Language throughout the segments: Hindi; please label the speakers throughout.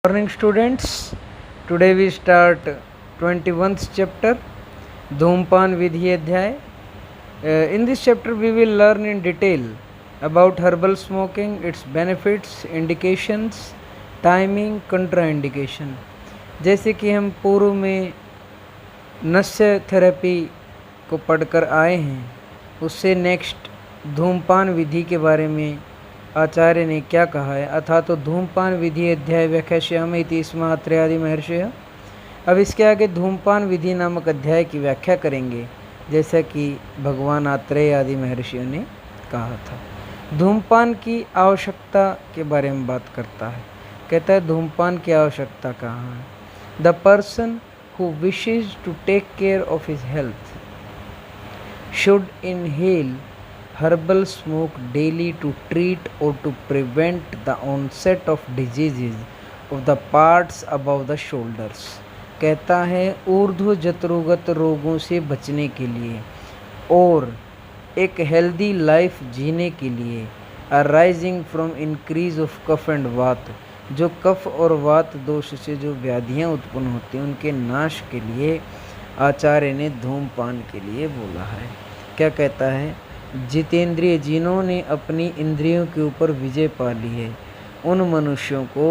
Speaker 1: Morning students, today we start 21st chapter, Dhumpan Vidhi Adhyay. In this chapter we will learn in detail about herbal smoking, its benefits, indications, timing, contraindication. जैसे कि हम पूर्व में नस्य थेरेपी को पढ़कर आए हैं, उससे नेक्स्ट धूमपान विधि के बारे में आचार्य ने क्या कहा है। अथा तो धूमपान विधि अध्याय व्याख्याश्यामि इति स्म अत्र्यादि महर्षयः। अब इसके आगे धूमपान विधि नामक अध्याय की व्याख्या करेंगे, जैसा कि भगवान आत्रेय आदि महर्षियों ने कहा था। धूमपान की आवश्यकता के बारे में बात करता है। कहता है धूमपान की आवश्यकता कहाँ है। The person who wishes to take care of his health should inhale herbal smoke daily to treat or to prevent the onset of diseases of the parts above the shoulders। कहता है ऊर्ध्व जठरोगत रोगों से बचने के लिए और एक हेल्दी लाइफ जीने के लिए arising from increase of kapha and vata, जो कफ और वात दोष से जो व्याधियाँ उत्पन्न होती हैं उनके नाश के लिए आचार्य ने धूमपान के लिए बोला है। क्या कहता है, जितेंद्रिय जिन्होंने अपनी इंद्रियों के ऊपर विजय पा ली है उन मनुष्यों को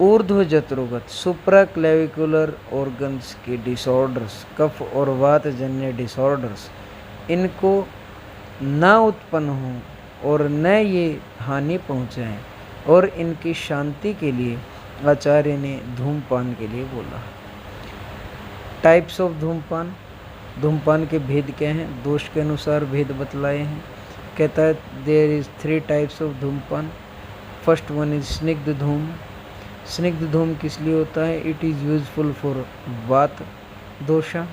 Speaker 1: ऊर्ध्व जठरोगत सुप्राक्लेविकुलर ऑर्गन्स के डिसऑर्डर्स, कफ और वात जन्य डिसऑर्डर्स, इनको ना उत्पन्न हो और न ये हानि पहुँचाएं और इनकी शांति के लिए आचार्य ने धूमपान के लिए बोला। टाइप्स ऑफ धूमपान, धूमपान के भेद क्या हैं, दोष के अनुसार भेद बतलाए हैं। कहता है देयर इज़ 3 टाइप्स ऑफ धूमपान। फर्स्ट वन इज स्निग्ध धूम। स्निग्ध धूम किस लिए होता है? इट इज़ यूजफुल फॉर वात दोषा।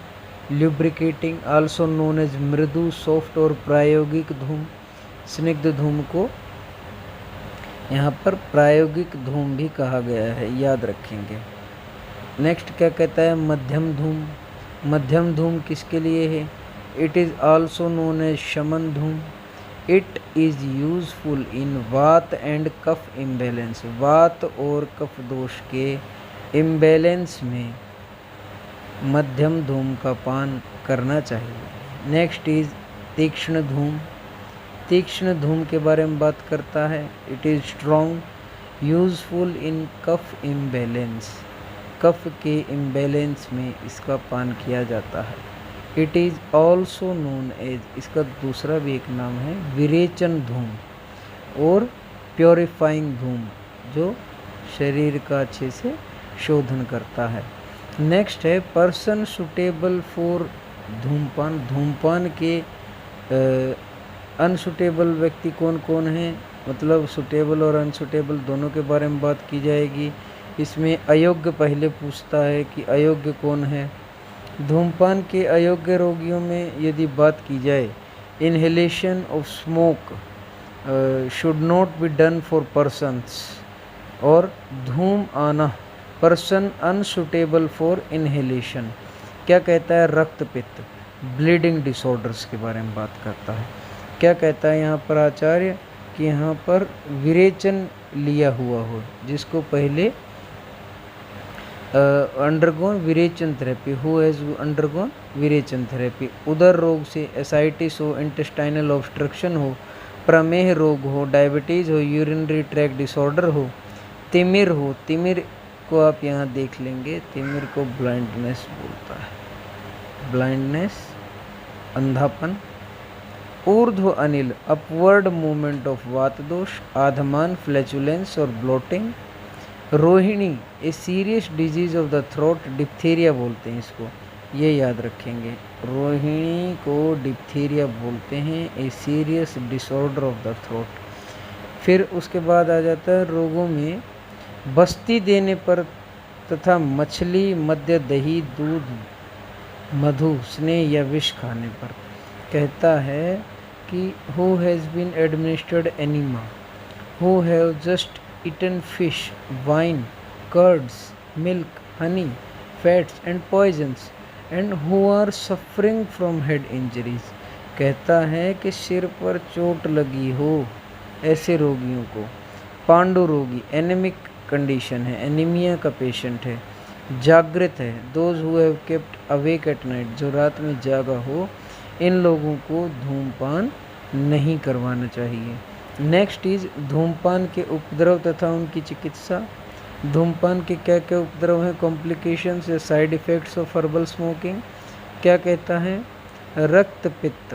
Speaker 1: ल्यूब्रिकेटिंग आल्सो नोन एज मृदु सॉफ्ट और प्रायोगिक धूम। स्निग्ध धूम को यहाँ पर प्रायोगिक धूम भी कहा गया है, याद रखेंगे। नेक्स्ट क्या कहता है, मध्यम धूम। मध्यम धूम किसके लिए है? It is also known as shaman dhoom. It is useful in वात एंड कफ इम्बैलेंस। वात और कफ दोष के इम्बैलेंस में मध्यम धूम का पान करना चाहिए। नेक्स्ट इज़ तीक्ष्ण धूम। तीक्ष्ण धूम के बारे में बात करता है। It is strong useful in kapha imbalance. कफ के इम्बैलेंस में इसका पान किया जाता है। It is also known as, इसका दूसरा भी एक नाम है विरेचन धूम और प्योरीफाइंग धूम, जो शरीर का अच्छे से शोधन करता है। नेक्स्ट है पर्सन सुटेबल फॉर धूमपान। धूमपान के अनसुटेबल व्यक्ति कौन कौन हैं, मतलब सुटेबल और अनसुटेबल दोनों के बारे में बात की जाएगी। इसमें अयोग्य पहले पूछता है कि अयोग्य कौन है। धूमपान के अयोग्य रोगियों में यदि बात की जाए, inhalation of smoke should not be done for persons, और धूम आना पर्सन अनसुटेबल फॉर इनहेलेशन। क्या कहता है, रक्त पित्त ब्लीडिंग डिसऑर्डर्स के बारे में बात करता है। क्या कहता है यहाँ पर आचार्य कि यहाँ पर विरेचन लिया हुआ हो, जिसको पहले undergone virechan therapy, who has undergone virechan therapy. उदर रोग से एसाइटिस हो, इंटेस्टाइनल ऑब्स्ट्रक्शन हो, प्रमेह रोग हो, डायबिटीज़ हो, यूरिनरी ट्रैक डिसऑर्डर हो, तिमिर हो। तिमिर को आप यहाँ देख लेंगे, तिमिर को ब्लाइंडनेस बोलता है, ब्लाइंडनेस अंधापन। ऊर्ध्व Anil upward movement of vata dosha, adhmana flatulence और bloating. Rohini a serious disease of the throat, diphtheria बोलते हैं इसको, ये याद रखेंगे। रोहिणी को डिप्थीरिया बोलते हैं, a serious disorder of the throat. फिर उसके बाद आ जाता है रोगों में बस्ती देने पर तथा मछली, मद्य, दही, दूध, मधु, स्नेह या विष खाने पर। कहता है कि who has been administered enema, who have just eaten fish, wine, curds, milk, honey, fats and poisons and who are suffering from head injuries। कहता है कि सिर पर चोट लगी हो ऐसे रोगियों को, पांडु रोगी, एनेमिक कंडीशन है, एनीमिया का पेशेंट है, जागृत है, those who have kept awake at night, जो रात में जागा हो, इन लोगों को धूमपान नहीं करवाना चाहिए। नेक्स्ट इज धूमपान के उपद्रव तथा उनकी चिकित्सा। धूमपान के क्या क्या उपद्रव हैं, कॉम्प्लिकेशंस या side effects of herbal smoking. क्या कहता है, रक्त पित्त,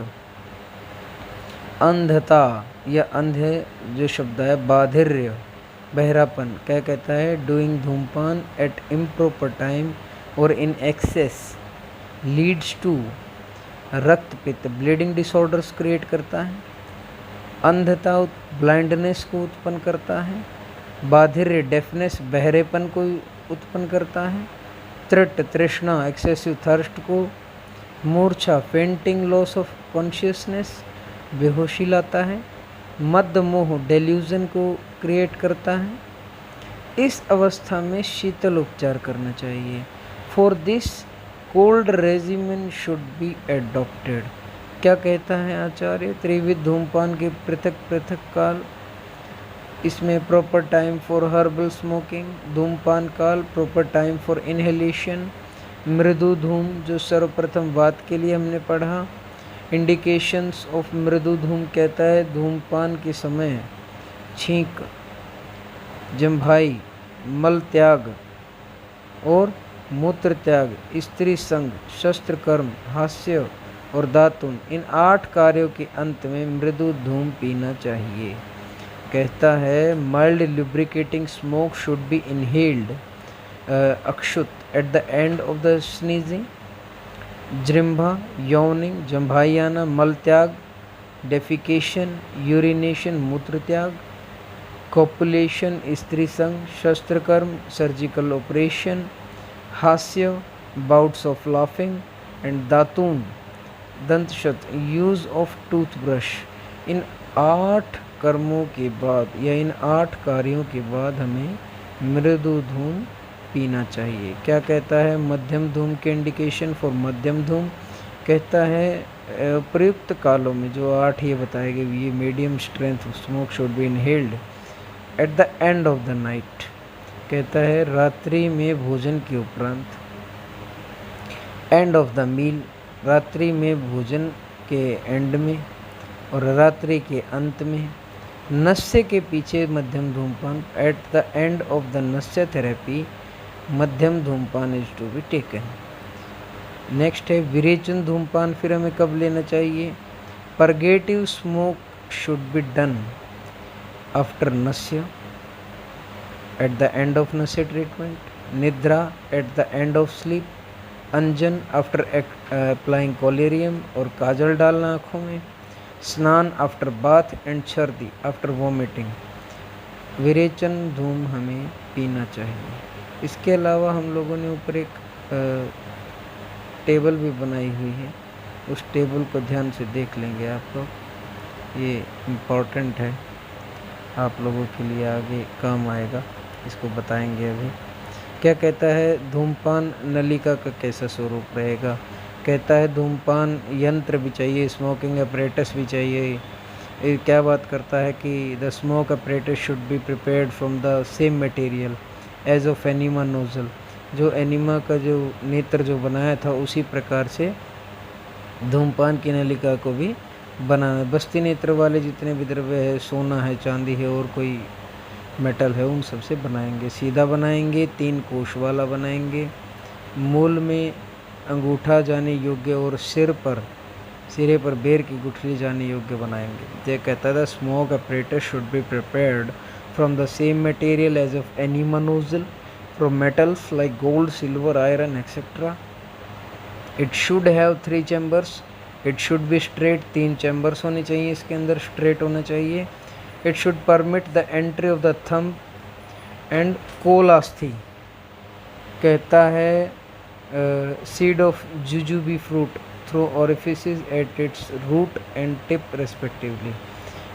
Speaker 1: अंधता या अंधे जो शब्द है, बाधिर्य, बहरापन। क्या कहता है, डूइंग धूमपान एट इम्प्रॉपर टाइम और इन एक्सेस लीड्स टू रक्त पित्त, ब्लीडिंग डिसऑर्डर्स क्रिएट करता है। अंधता ब्लाइंडनेस को उत्पन्न करता है। बाधिर्य डेफनेस, बहरेपन को उत्पन्न करता है। तृट तृष्णा, एक्सेसिव थर्स्ट को। मूर्छा फेंटिंग, लॉस ऑफ कॉन्शियसनेस, बेहोशी लाता है। मद मोह डेल्यूजन को क्रिएट करता है। इस अवस्था में शीतल उपचार करना चाहिए। For this cold regimen should be adopted. क्या कहता है आचार्य, त्रिविध धूमपान के पृथक पृथक काल, इसमें proper time for herbal smoking, धूमपान काल, प्रॉपर टाइम फॉर इनहेलेशन, मृदु धूम जो सर्वप्रथम बात के लिए हमने पढ़ा। इंडिकेशंस ऑफ मृदु धूम कहता है, धूमपान के समय छींक, जम्भाई, मल त्याग और मूत्र त्याग, स्त्री संग, शस्त्र कर्म, हास्य और दातुन, इन 8 कार्यों के अंत में मृदु धूम पीना चाहिए। कहता है, mild lubricating smoke should be inhaled akshut at the end of the sneezing. जृंभा, यौनिंग, जम्भाई आना, मल त्याग, डेफिकेशन, यूरिनेशन, मूत्र त्याग, कॉपुलेशन, स्त्री संग, शस्त्र कर्म, सर्जिकल ऑपरेशन, हास्य, bouts of laughing and datun, दंतशत, यूज ऑफ टूथब्रश। इन 8 कर्मों के बाद या इन 8 कार्यों के बाद हमें मृदु धूम पीना चाहिए। क्या कहता है, मध्यम धूम के इंडिकेशन फॉर मध्यम धूम। कहता है प्रयुक्त कालों में जो 8 ये बताए गए, ये medium strength smoke should be inhaled eight the end of the night. कहता है रात्रि में भोजन के उपरांत, एंड ऑफ द मील, रात्रि में भोजन के एंड में और रात्रि के अंत में। नस्य के पीछे मध्यम धूमपान, at the end of the nasya therapy madhyam dhoompan is to be taken. Next है विरेचन धूमपान, फिर हमें कब लेना चाहिए। Purgative smoke should be done after nasya at the end of nasya treatment. निद्रा at the end of sleep. अंजन आफ्टर अप्लाइंग कोलेरियम और काजल डालना आँखों में। स्नान आफ्टर बाथ एंड सर्दी आफ्टर वॉमिटिंग। विरेचन धूम हमें पीना चाहिए। इसके अलावा हम लोगों ने ऊपर एक टेबल भी बनाई हुई है, उस टेबल को ध्यान से देख लेंगे आप लोग, ये इम्पोर्टेंट है, आप लोगों के लिए आगे काम आएगा, इसको बताएंगे अभी। क्या कहता है, धूमपान नलिका का कैसा स्वरूप रहेगा। कहता है धूमपान यंत्र भी चाहिए, स्मोकिंग अपरेटस भी चाहिए। ये क्या बात करता है कि the smoke apparatus should be prepared from the same material as of enema nozzle. जो एनिमा का जो नेत्र जो बनाया था उसी प्रकार से धूमपान की नलिका को भी बनाना। बस्ती नेत्र वाले जितने भी द्रव्य है, सोना है, चांदी है और कोई मेटल है, उन सब से बनाएंगे। सीधा बनाएंगे, 3 कोश वाला बनाएंगे, मूल में अंगूठा जाने योग्य और सिरे पर बेर की गुठली जाने योग्य बनाएंगे। ये कहता था smoke apparatus should be prepared from the same material as of enema nozzle from metals like gold, silver, iron, etc. It should have 3 chambers. It should be straight, 3 chambers होने चाहिए, इसके अंदर straight होना चाहिए। It should permit the entry of the thumb and कोलास्थी। कहता है seed of jujube fruit through orifices at its root and tip respectively।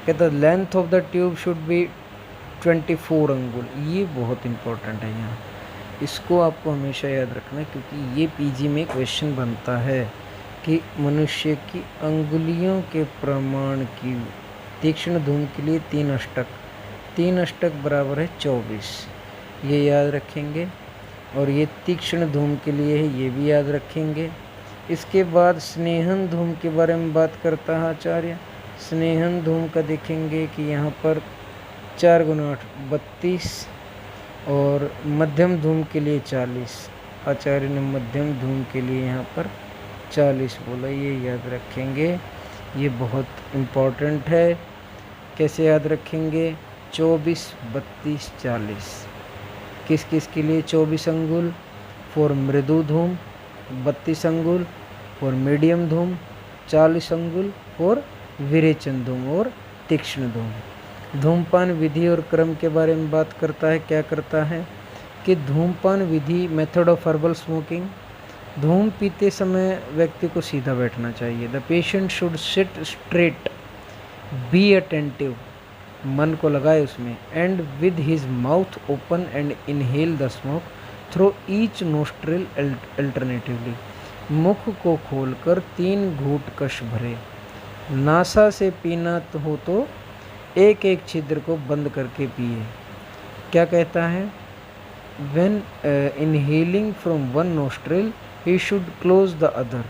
Speaker 1: कहता length of the tube should be 24 अंगुल। ये बहुत इंपॉर्टेंट है, यहाँ इसको आपको हमेशा याद रखना है, क्योंकि ये पीजी में क्वेश्चन बनता है कि मनुष्य की अंगुलियों के प्रमाण की तीक्ष्ण धूम के लिए 3 अष्टक, 3 अष्टक बराबर है 24। ये याद रखेंगे। और ये तीक्ष्ण धूम के लिए है, ये भी याद रखेंगे। इसके बाद स्नेहन धूम के बारे में बात करता है आचार्य। स्नेहन धूम का देखेंगे कि यहाँ पर 4 गुना 8 32 और मध्यम धूम के लिए 40। आचार्य ने मध्यम धूम के लिए यहाँ पर 40 बोला, ये याद रखेंगे। ये बहुत इम्पोर्टेंट है। कैसे याद रखेंगे? 24 32 40 किस किस के लिए? 24 अंगुल फॉर मृदु धूम, 32 अंगुल फॉर मीडियम धूम, 40 अंगुल फॉर विरेचन धूम और तीक्ष्ण धूम। धूमपान विधि और क्रम के बारे में बात करता है। क्या करता है कि धूमपान विधि, मेथड ऑफ हर्बल स्मोकिंग। धूम पीते समय व्यक्ति को सीधा बैठना चाहिए। The patient should seat straight, be attentive, मन को लगाए उसमें, and with his mouth open and inhale the smoke through each nostril alternatively. मुख को खोलकर 3 घूंट कश भरे। नासा से पीना हो तो एक एक छिद्र को बंद करके पिए। क्या कहता है? When inhaling from one nostril, he should close the other.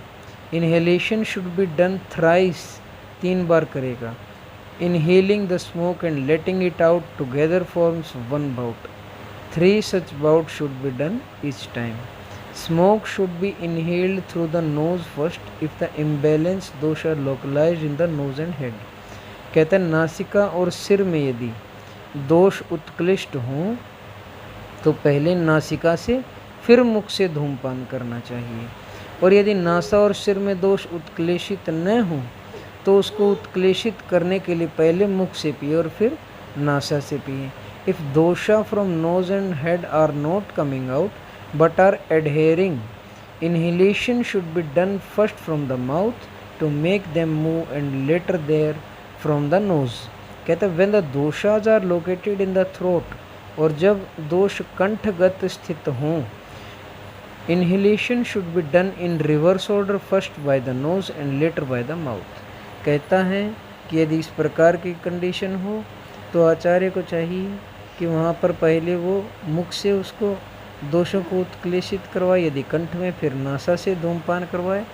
Speaker 1: Inhalation should be done thrice, 3 बार करेगा। Inhaling the smoke and letting it out together forms one bout. 3 such bouts should be done each time. Smoke should be inhaled through the nose first if the imbalance those are localized in the nose and head. कहते हैं नासिका और सिर में यदि दोष उत्कृष्ट हों तो पहले नासिका से फिर मुख से धूमपान करना चाहिए। और यदि नासा और सिर में दोष उत्क्लेशित न हो तो उसको उत्क्लेशित करने के लिए पहले मुख से पिए और फिर नासा से पिए। If dosha from nose and head are not coming out but are adhering, inhalation should be done first from the mouth to make them move and later there from the nose. कहते हैं when the doshas are located in the throat, और जब दोष कंठगत स्थित हों, inhalation should be done in reverse order, first by the nose and later by the mouth. कहता है कि यदि इस प्रकार की कंडीशन हो तो आचार्य को चाहिए कि वहाँ पर पहले वो मुख से उसको दोषों को उत्क्लेशित करवाए, यदि कंठ में फिर नासा से धूमपान करवाए।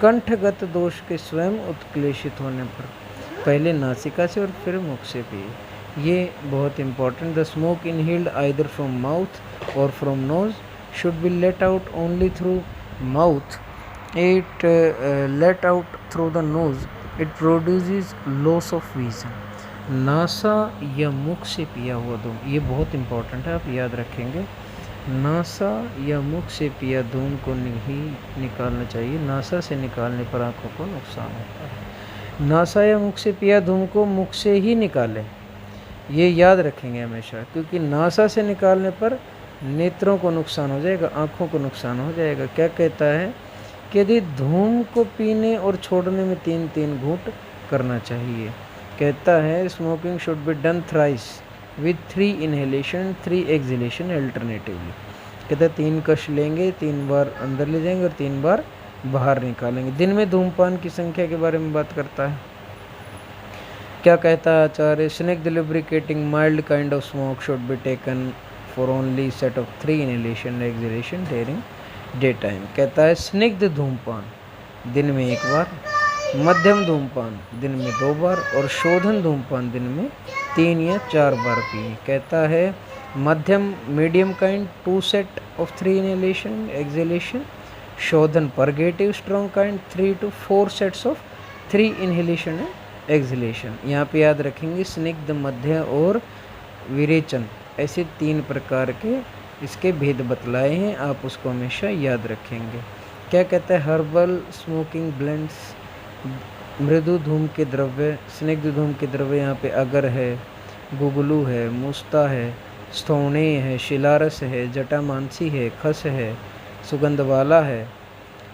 Speaker 1: कंठगत दोष के स्वयं उत्क्लेशित होने पर पहले नासिका से और फिर मुख से पिए। ये बहुत important. The smoke inhaled either from mouth और from nose should be let out only through mouth. It let out through the nose, it produces loss of vision. नासा या मुख से पिया हुआ धूम, ये बहुत इम्पॉर्टेंट है, आप याद रखेंगे। नासा या मुख से पिया धूम को नहीं निकालना चाहिए। नासा से निकालने पर आँखों को नुकसान होता है। नासा या मुख से पिया धूम को मुख से ही निकालें, ये याद रखेंगे हमेशा, क्योंकि नासा से निकालने पर नेत्रों को नुकसान हो जाएगा, आँखों को नुकसान हो जाएगा। क्या कहता है कि यदि धूम को पीने और छोड़ने में 3-3 घूंट करना चाहिए। कहता है smoking should be done thrice with 3 inhalation 3 exhalation alternatively. कहता है 3 कश लेंगे, 3 बार अंदर ले जाएंगे और 3 बार बाहर निकालेंगे। दिन में धूमपान की संख्या के बारे में बात करता है। क्या कहता है आचार्य? स्निग्ध lubricating mild kind of smoke should be taken for only set of 3 inhalation exhalation during daytime। कहता है स्निग्ध धूमपान दिन में 1 बार, मध्यम धूमपान दिन में 2 बार और शोधन धूमपान दिन में 3 या 4 बार पिए। कहता है मध्यम medium kind 2 set of 3 inhalation exhalation, शोधन purgative strong kind 3 to 4 sets of 3 inhalation and acceleration. यहाँ पे याद रखेंगे स्निग्ध, मध्य और विरेचन, ऐसे 3 प्रकार के इसके भेद बतलाए हैं, आप उसको हमेशा याद रखेंगे। क्या कहता है? हर्बल स्मोकिंग ब्लेंड्स, मृदु धूम के द्रव्य, स्निग्ध धूम के द्रव्य यहाँ पे अगर है, गुगलू है, मुस्ता है, स्थौणेय है, शिलारस है, जटामांसी है, खस है, सुगंध वाला है।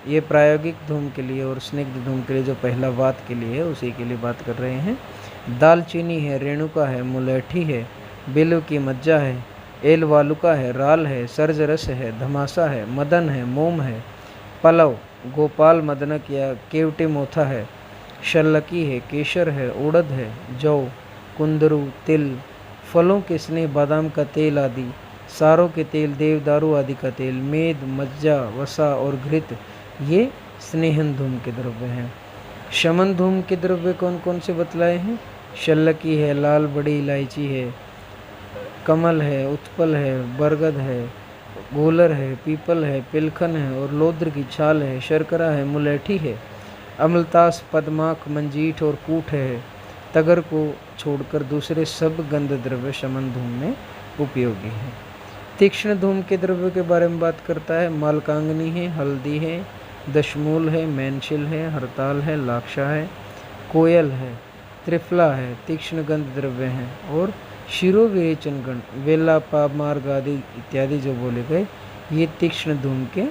Speaker 1: ये प्रायोगिक धूम के लिए और स्निग्ध धूम के लिए जो पहला वात के लिए है उसी के लिए बात कर रहे हैं। दालचीनी है, रेणुका है, मुलैठी है, बिल्व की मज्जा है, एल वालुका है, राल है, सर्जरस है, धमासा है, मदन है, मोम है, पलव, गोपाल मदनक या केवटे मोथा है, शल्लकी है, केसर है, उड़द है, जौ, कुंदरू, तिल, फलों के स्नेह, बादाम का तेल आदि, सारों के तेल, देवदारू आदि का तेल, मेद, मज्जा, वसा और घृत ये स्नेहन धूम के द्रव्य हैं। शमन धूम के द्रव्य कौन कौन से बतलाए हैं? शल्लकी है, लाल बड़ी इलायची है, कमल है, उत्पल है, बरगद है, गोलर है, पीपल है, पिलखन है और लोद्र की छाल है, शर्करा है, मुलेठी है, अमलतास, पद्माक, मंजीठ और कूट है। तगर को छोड़कर दूसरे सब गंध द्रव्य शमन धूम में उपयोगी हैं। तीक्ष्ण धूम के द्रव्य के बारे में बात करता है। मालकांगनी है, हल्दी है, दशमूल है, मैनशिल है, हरताल है, लाक्षा है, कोयल है, त्रिफला है, तीक्ष्ण गंध द्रव्य हैं। और शिरोविरेचन गण, वेला, पाप मार्ग आदि इत्यादि जो बोले गए ये तीक्ष्ण धूम के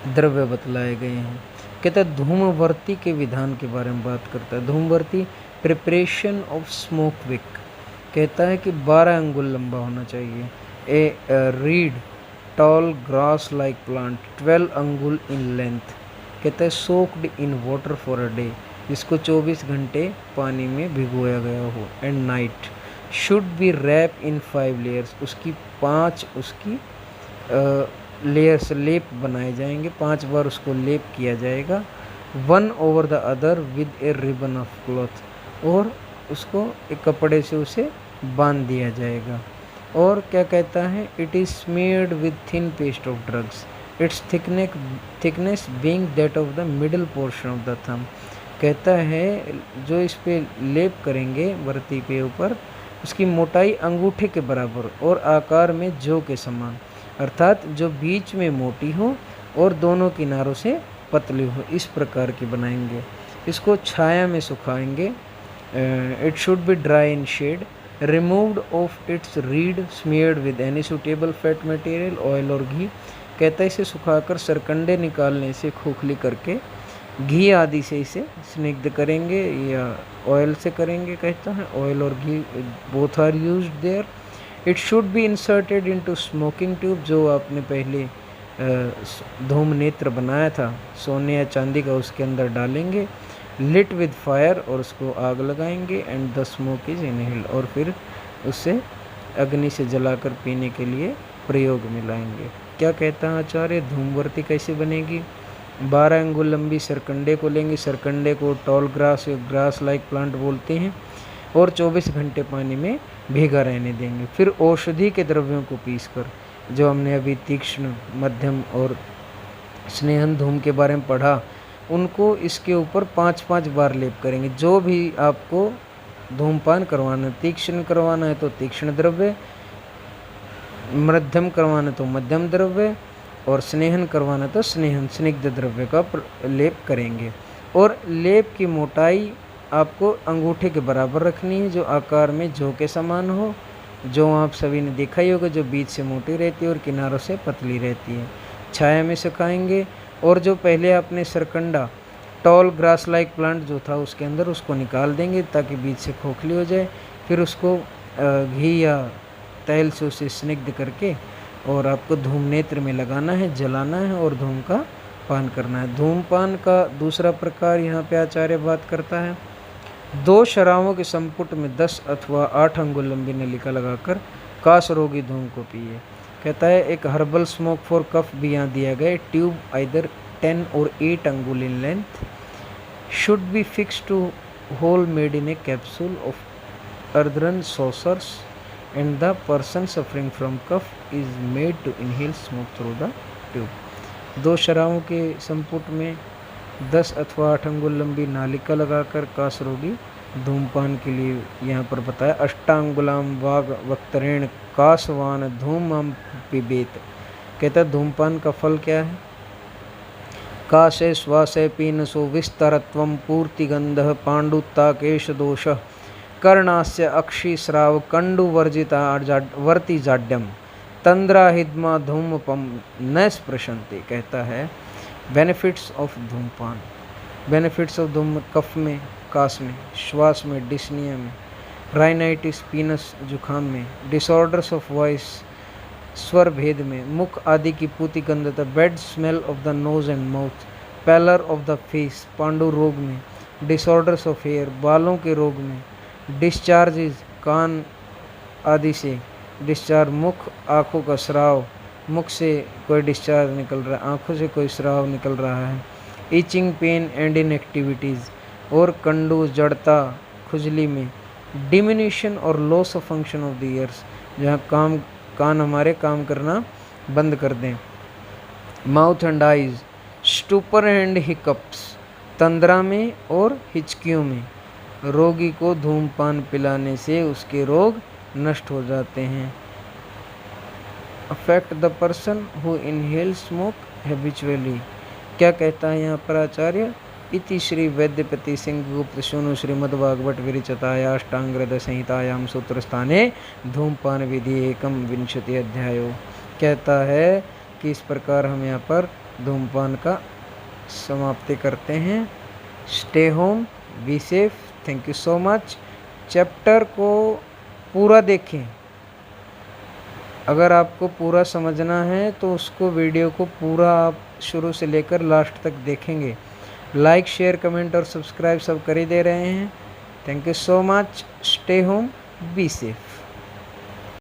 Speaker 1: द्रव्य बतलाए गए हैं। कहता है धूमवर्ती के विधान के बारे में बात करता है। धूमवर्ती प्रिपरेशन ऑफ स्मोक विक, कहता है कि 12 अंगुल लंबा होना चाहिए। A reed tall grass like plant 12 angul in length, कहता है soaked in water for a day, जिसको 24 घंटे पानी में भिगोया गया हो। And night should be wrap in 5 layers, उसकी 5 उसकी लेयर्स लेप बनाए जाएंगे, 5 बार उसको लेप किया जाएगा। 1 over the other with A ribbon of cloth, और उसको एक कपड़े से उसे बांध दिया जाएगा। और क्या कहता है? It is smeared with thin paste of drugs, its thickness being that of the middle portion of the thumb, कहता है जो इस पे लेप करेंगे वर्ती के ऊपर, उसकी मोटाई अंगूठे के बराबर और आकार में जौ के समान, अर्थात जो बीच में मोटी हो और दोनों किनारों से पतली हो, इस प्रकार की बनाएंगे। इसको छाया में सुखाएंगे। It should be dry in shade, removed of its reed, smeared with any suitable fat material, oil और घी, कहता है इसे सुखाकर सरकंडे निकालने से खोखली करके घी आदि से इसे स्निग्ध करेंगे या ऑयल से करेंगे, कहता है ऑयल और घी both are used there. It should be inserted into smoking tube, जो आपने पहले धूम नेत्र बनाया था सोने या चांदी का, उसके अंदर डालेंगे। लिट विद फायर, और उसको आग लगाएंगे। And the smoke is inhaled, और फिर उससे अग्नि से जलाकर पीने के लिए प्रयोग में लाएंगे। क्या कहता है आचार्य? धूमवर्ती कैसे बनेगी? 12 अंगुल लंबी सरकंडे को लेंगे, सरकंडे को टॉल ग्रास या ग्रास लाइक प्लांट बोलते हैं, और 24 घंटे पानी में भीगा रहने देंगे। फिर औषधि के द्रव्यों को पीसकर, जो हमने अभी तीक्ष्ण, मध्यम और स्नेहन धूम के बारे में पढ़ा, उनको इसके ऊपर 5-5 बार लेप करेंगे। जो भी आपको धूमपान करवाना है, तीक्ष्ण करवाना है तो तीक्ष्ण द्रव्य, मध्यम करवाना तो मध्यम द्रव्य, और स्नेहन करवाना तो स्नेहन स्निग्ध द्रव्य का लेप करेंगे। और लेप की मोटाई आपको अंगूठे के बराबर रखनी है, जो आकार में जौ के समान हो, जो आप सभी ने देखा ही होगा, जो बीच से मोटी रहती है और किनारों से पतली रहती है। छाया में सुखाएंगे, और जो पहले आपने सरकंडा टॉल ग्रास लाइक प्लांट जो था उसके अंदर, उसको निकाल देंगे ताकि बीच से खोखली हो जाए। फिर उसको घी या तेल से उसे स्निग्ध करके और आपको धूम नेत्र में लगाना है, जलाना है और धूम का पान करना है। धूमपान का दूसरा प्रकार यहाँ पे आचार्य बात करता है। 2 शराबों के संपुट में 10 अथवा 8 अंगुल लंबी नलिका लगाकर कास रोगी धूम को पिए, कहता है। एक हर्बल स्मोक फॉर कफ भी यहाँ दिया गया। ट्यूब आइदर 10 और 8 angul in length should be fixed to hole made in a capsule of earthen saucers, and the person suffering from cough is made to inhale smoke through the tube। 2 शराबों के संपुट में 10 अथवा 8 अंगुल लंबी नालिका लगाकर कास रोगी धूमपान के लिए यहाँ पर बताया। अष्टांगुलाम वाग वक्तरेण कासवान धूमम पिबेत, कहता है धूमपान का फल क्या है? काशे श्वासे पीनसो विस्तरत्वं पूर्तिगंधः पांडुत्ताकेश दोषः कर्णास्य अक्षिस्राव कंडुवर्जिता वर्ति जाड्यम तंद्राहिद्मा धूमपम न स्पृशन्ति, कहता है बेनिफिट्स ऑफ धूमपान। बेनिफिट्स ऑफ धूम, कफ में, कास में, श्वास में, डिस्निया में, राइनाइटिस, पीनस जुखाम में, डिसऑर्डर्स ऑफ वॉइस, स्वर भेद में, मुख आदि की पूती गंधता, bad smell of the nose and mouth, pallor of the face, पांडु रोग में, डिसऑर्डर्स ऑफ हेयर, बालों के रोग में, डिस्चार्जेस कान आदि से, डिस्चार्ज मुख, आँखों का स्राव, मुख से कोई डिस्चार्ज निकल रहा है, आँखों से कोई स्राव निकल रहा है। ईचिंग पेन एंड इनएक्टिविटीज़, और कंडू, जड़ता, खुजली में। डिमिनिशन और loss of function of the ears, जहाँ कान हमारे काम करना बंद कर दें। Mouth and eyes, stupor and hiccups, तंद्रा में और हिचकियों में। रोगी को धूमपान पिलाने से उसके रोग नष्ट हो जाते हैं। Affect the person who inhale smoke habitually. क्या कहता है यहाँ पर आचार्य? इति श्री वैद्यपति सिंह गुप्त शूनु श्रीमद्भागवत विरचिताया अष्टांग संहितायाम सूत्र स्थाने धूमपान विधि एकम विंशति अध्यायो। कहता है कि इस प्रकार हम यहाँ पर धूमपान का समाप्ति करते हैं। Stay home, be safe, thank you so much. Chapter को पूरा देखें। अगर आपको पूरा समझना है तो उसको वीडियो को पूरा आप शुरू से लेकर लास्ट तक देखेंगे। लाइक, शेयर, कमेंट और सब्सक्राइब सब कर ही दे रहे हैं। Thank you so much. Stay home, be safe.